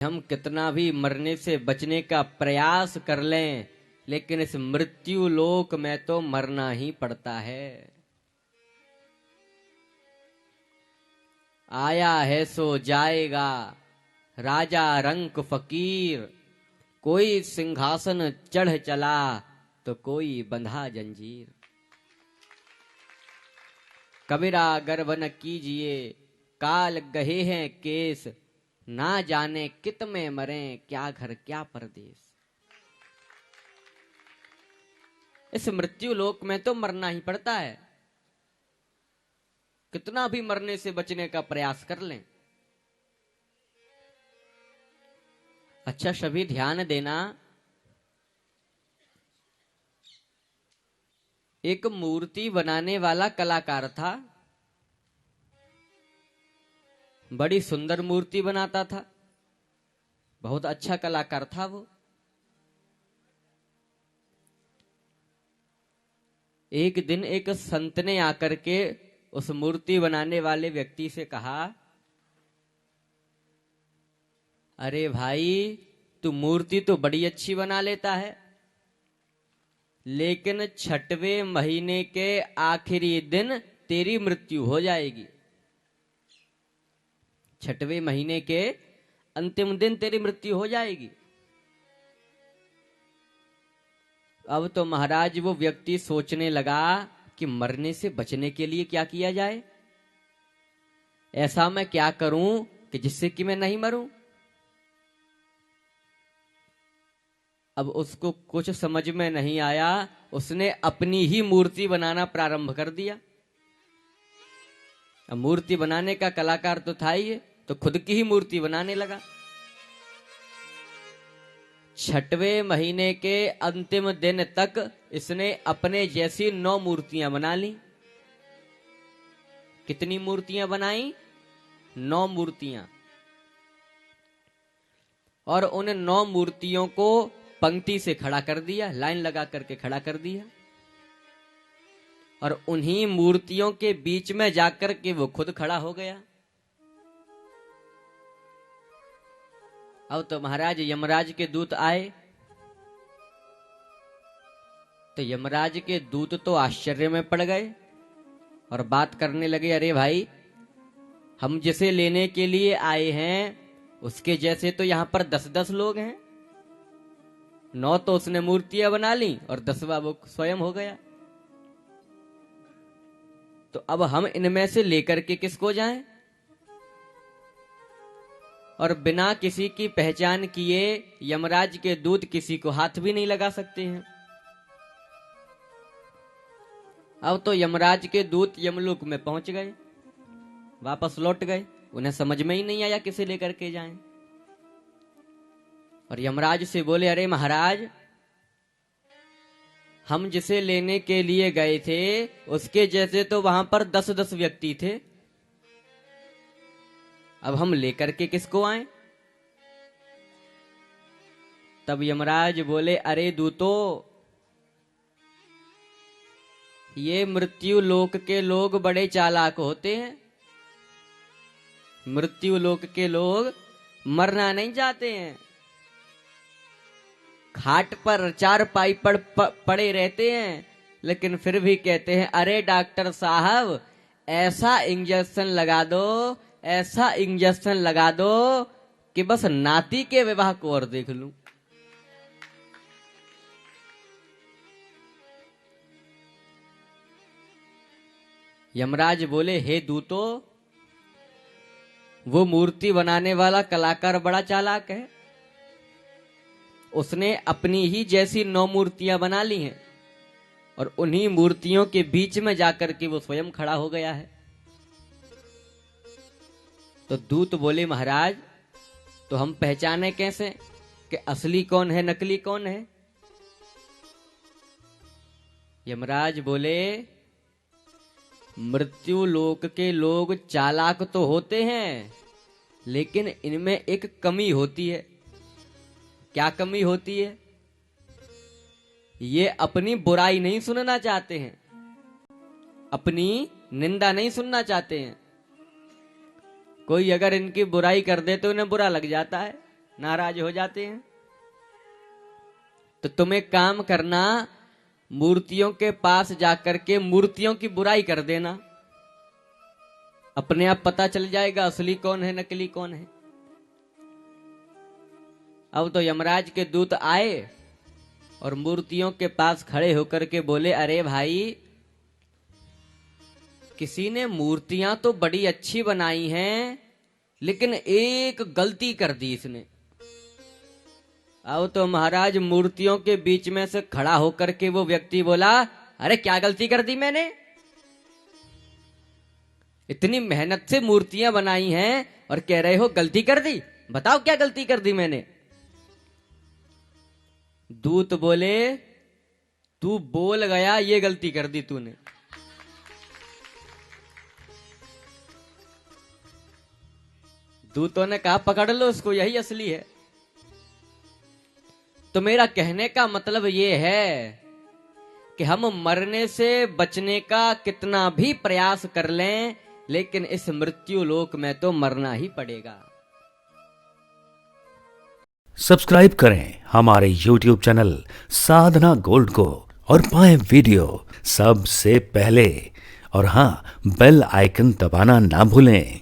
हम कितना भी मरने से बचने का प्रयास कर लें, लेकिन इस मृत्यु लोक में तो मरना ही पड़ता है। आया है सो जाएगा, राजा रंक फकीर, कोई सिंहासन चढ़ चला तो कोई बंधा जंजीर। कबीरा गर्व न कीजिए, काल गहे हैं केस, ना जाने कित में मरे, क्या घर क्या परदेश। इस मृत्यु लोक में तो मरना ही पड़ता है, कितना भी मरने से बचने का प्रयास कर लें। अच्छा सभी ध्यान देना, एक मूर्ति बनाने वाला कलाकार था, बड़ी सुंदर मूर्ति बनाता था, बहुत अच्छा कलाकार था वो। एक दिन एक संत ने आकर के उस मूर्ति बनाने वाले व्यक्ति से कहा, अरे भाई तू मूर्ति तो बड़ी अच्छी बना लेता है, लेकिन 6वें महीने के आखिरी दिन तेरी मृत्यु हो जाएगी। 6वें महीने के अंतिम दिन तेरी मृत्यु हो जाएगी। अब तो महाराज वो व्यक्ति सोचने लगा कि मरने से बचने के लिए क्या किया जाए, ऐसा मैं क्या करूं कि जिससे कि मैं नहीं मरूं। अब उसको कुछ समझ में नहीं आया, उसने अपनी ही मूर्ति बनाना प्रारंभ कर दिया। अब मूर्ति बनाने का कलाकार तो था ही, तो खुद की ही मूर्ति बनाने लगा। 6वें महीने के अंतिम दिन तक इसने अपने जैसी 9 मूर्तियां बना ली। कितनी मूर्तियां बनाई? 9 मूर्तियां। और उन 9 मूर्तियों को पंक्ति से खड़ा कर दिया, लाइन लगा करके खड़ा कर दिया, और उन्हीं मूर्तियों के बीच में जाकर के वो खुद खड़ा हो गया। अब तो महाराज यमराज के दूत आए, तो यमराज के दूत तो आश्चर्य में पड़ गए और बात करने लगे, अरे भाई हम जिसे लेने के लिए आए हैं उसके जैसे तो यहां पर 10-10 लोग हैं, 9 तो उसने मूर्तियां बना ली और 10वां वो स्वयं हो गया, तो अब हम इनमें से लेकर के किसको जाएं? और बिना किसी की पहचान किए यमराज के दूत किसी को हाथ भी नहीं लगा सकते हैं। अब तो यमराज के दूत यमलोक में पहुंच गए, वापस लौट गए, उन्हें समझ में ही नहीं आया किसे लेकर के जाएं। और यमराज से बोले, अरे महाराज हम जिसे लेने के लिए गए थे उसके जैसे तो वहां पर 10-10 व्यक्ति थे, अब हम लेकर के किसको आए? तब यमराज बोले, अरे दूतो, ये मृत्यु लोक के लोग बड़े चालाक होते हैं। मृत्यु लोक के लोग मरना नहीं चाहते हैं, खाट पर चारपाई पर पड़े रहते हैं, लेकिन फिर भी कहते हैं, अरे डॉक्टर साहब ऐसा इंजेक्शन लगा दो, ऐसा इंजेक्शन लगा दो कि बस नाती के विवाह को और देख लूं। यमराज बोले, हे दूतो, वो मूर्ति बनाने वाला कलाकार बड़ा चालाक है, उसने अपनी ही जैसी 9 मूर्तियां बना ली हैं और उन्हीं मूर्तियों के बीच में जाकर के वो स्वयं खड़ा हो गया है। तो दूत बोले, महाराज तो हम पहचाने कैसे कि असली कौन है नकली कौन है? यमराज बोले, मृत्यु लोक के लोग चालाक तो होते हैं, लेकिन इनमें एक कमी होती है। क्या कमी होती है? ये अपनी बुराई नहीं सुनना चाहते हैं, अपनी निंदा नहीं सुनना चाहते हैं। कोई अगर इनकी बुराई कर दे तो इन्हें बुरा लग जाता है, नाराज हो जाते हैं। तो तुम एक काम करना, मूर्तियों के पास जाकर के मूर्तियों की बुराई कर देना, अपने आप पता चल जाएगा असली कौन है नकली कौन है। अब तो यमराज के दूत आए और मूर्तियों के पास खड़े होकर के बोले, अरे भाई, किसी ने मूर्तियां तो बड़ी अच्छी बनाई हैं, लेकिन एक गलती कर दी इसने। अब तो महाराज मूर्तियों के बीच में से खड़ा होकर के वो व्यक्ति बोला, अरे क्या गलती कर दी मैंने? इतनी मेहनत से मूर्तियां बनाई हैं और कह रहे हो गलती कर दी? बताओ क्या गलती कर दी मैंने? दूत बोले, तू बोल गया, ये गलती कर दी तूने। दूतों ने कहा, पकड़ लो उसको, यही असली है। तो मेरा कहने का मतलब ये है कि हम मरने से बचने का कितना भी प्रयास कर लें, लेकिन इस मृत्यु लोक में तो मरना ही पड़ेगा। सब्सक्राइब करें हमारे YouTube चैनल साधना गोल्ड को और पाएं वीडियो सबसे पहले। और हाँ, बेल आइकन दबाना ना भूलें।